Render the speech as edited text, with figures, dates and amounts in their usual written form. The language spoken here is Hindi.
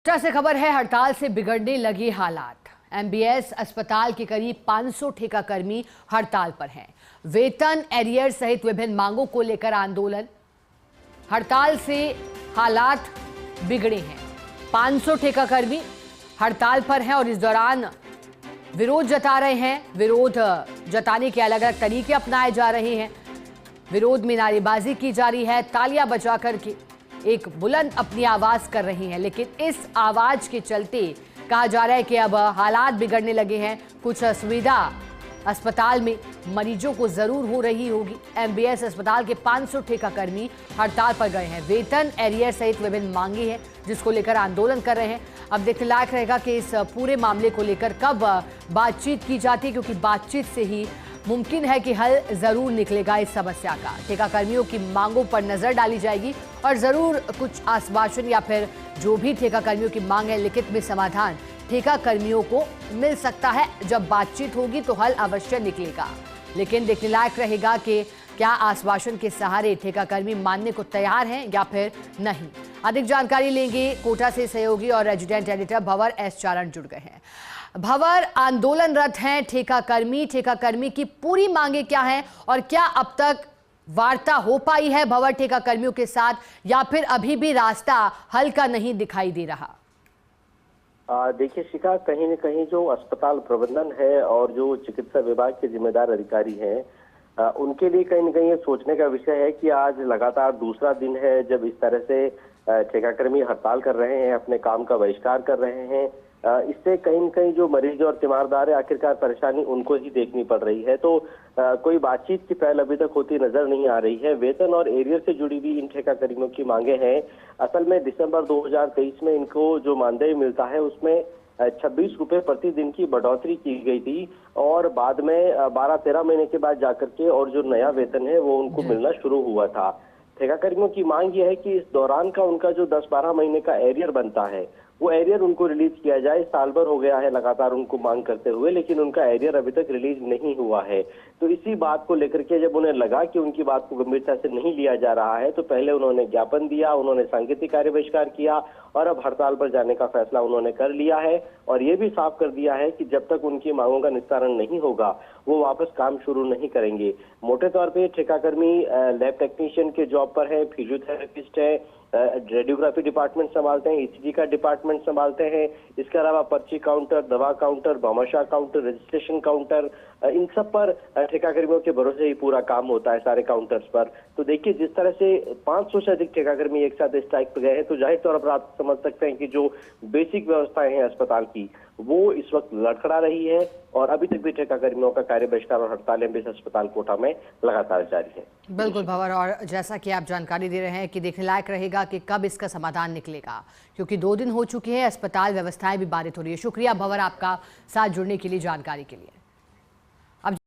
कोटा से खबर है, हड़ताल से बिगड़ने लगे हालात। एमबीएस अस्पताल के करीब 500 ठेकाकर्मी हड़ताल पर हैं। वेतन, एरियर सहित विभिन्न मांगों को लेकर आंदोलन। हड़ताल से हालात बिगड़े हैं। 500 ठेकाकर्मी हड़ताल पर हैं और इस दौरान विरोध जता रहे हैं। विरोध जताने के अलग अलग तरीके अपनाए जा रहे हैं। विरोध में नारेबाजी की जा रही है, तालियां बजाकर के एक बुलंद अपनी आवाज कर रही हैं। लेकिन इस आवाज के चलते कहा जा रहा है कि अब हालात बिगड़ने लगे हैं। कुछ असुविधा अस्पताल में मरीजों को जरूर हो रही होगी। एमबीएस अस्पताल के 500 ठेकाकर्मी हड़ताल पर गए हैं। वेतन, एरियर सहित विभिन्न मांगे हैं जिसको लेकर आंदोलन कर रहे हैं। अब देखने लायक रहेगा कि इस पूरे मामले को लेकर कब बातचीत की जाती है, क्योंकि बातचीत से ही मुमकिन है कि हल जरूर निकलेगा इस समस्या का। ठेकाकर्मियों की मांगों पर नजर डाली जाएगी और जरूर कुछ आश्वासन या फिर जो भी ठेकाकर्मियों की मांग है लिखित में समाधान ठेकाकर्मियों को मिल सकता है। जब बातचीत होगी तो हल अवश्य निकलेगा, लेकिन देखने लायक रहेगा कि क्या आश्वासन के सहारे ठेकाकर्मी मानने को तैयार हैं या फिर नहीं। अधिक जानकारी लेंगे कोटा से सहयोगी और रेजिडेंट एडिटर भंवर एस चारण जुड़ गए हैं। भंवर, आंदोलनरत हैं ठेकाकर्मी की पूरी मांगे क्या हैं और क्या अब तक वार्ता हो पाई है भंवर ठेकाकर्मियों के साथ, या फिर अभी भी रास्ता हल का नहीं दिखाई दे रहा? देखिए शिखा, कहीं न कहीं जो अस्पताल प्रबंधन है और जो चिकित्सा विभाग के जिम्मेदार अधिकारी हैं, उनके लिए कहीं न कहीं ये सोचने का विषय है कि आज लगातार दूसरा दिन है जब इस तरह से ठेकाकर्मी हड़ताल कर रहे हैं, अपने काम का बहिष्कार कर रहे हैं। इससे कहीं न कहीं जो मरीज और तीमारदार है, आखिरकार परेशानी उनको ही देखनी पड़ रही है। तो कोई बातचीत की पहल अभी तक होती नजर नहीं आ रही है। वेतन और एरियर से जुड़ी हुई इन ठेकाकर्मियों की मांगे हैं। असल में दिसंबर 2023 में इनको जो मानदेय मिलता है उसमें 26 रुपए प्रतिदिन की बढ़ोतरी की गई थी और बाद में 12-13 महीने के बाद जाकर के और जो नया वेतन है वो उनको मिलना शुरू हुआ था। ठेकाकर्मियों की मांग यह है कि इस दौरान का उनका जो 10-12 महीने का एरियर बनता है वो एरियर उनको रिलीज किया जाए। साल भर हो गया है लगातार उनको मांग करते हुए, लेकिन उनका एरियर अभी तक रिलीज नहीं हुआ है। तो इसी बात को लेकर के जब उन्हें लगा कि उनकी बात को गंभीरता से नहीं लिया जा रहा है तो पहले उन्होंने ज्ञापन दिया, उन्होंने सांकेतिक कार्य बहिष्कार किया और अब हड़ताल पर जाने का फैसला उन्होंने कर लिया है और ये भी साफ कर दिया है कि जब तक उनकी मांगों का निस्तारण नहीं होगा वो वापस काम शुरू नहीं करेंगे। मोटे तौर पे ठेकाकर्मी लैब टेक्नीशियन के जॉब पर है, फिजियोथेरेपिस्ट है, रेडियोग्राफी डिपार्टमेंट संभालते हैं, ईसीजी का डिपार्टमेंट संभालते हैं। इसके अलावा पर्ची काउंटर, दवा counter, Bhamashah counter, registration counter, इन सब पर ठेकाकर्मियों के भरोसे ही पूरा काम होता है सारे काउंटर्स पर। तो देखिए जिस तरह से 500 से अधिक ठेकाकर्मी एक साथ स्ट्राइक पर गए हैं तो जाहिर तौर पर आप समझ सकते हैं कि जो बेसिक व्यवस्थाएं हैं अस्पताल की वो इस वक्त लड़खड़ा रही है और अभी तक भी ठेकाकर्मियों का कार्य बहिष्कार और हड़ताल एमबीएस अस्पताल कोटा में लगातार जारी है। बिल्कुल भंवर, और जैसा कि आप जानकारी दे रहे हैं कि देखने लायक रहेगा कि कब इसका समाधान निकलेगा, क्योंकि 2 दिन हो चुके हैं, अस्पताल व्यवस्थाएं भी बाधित हो रही है। शुक्रिया भंवर आपका साथ जुड़ने के लिए, जानकारी के लिए।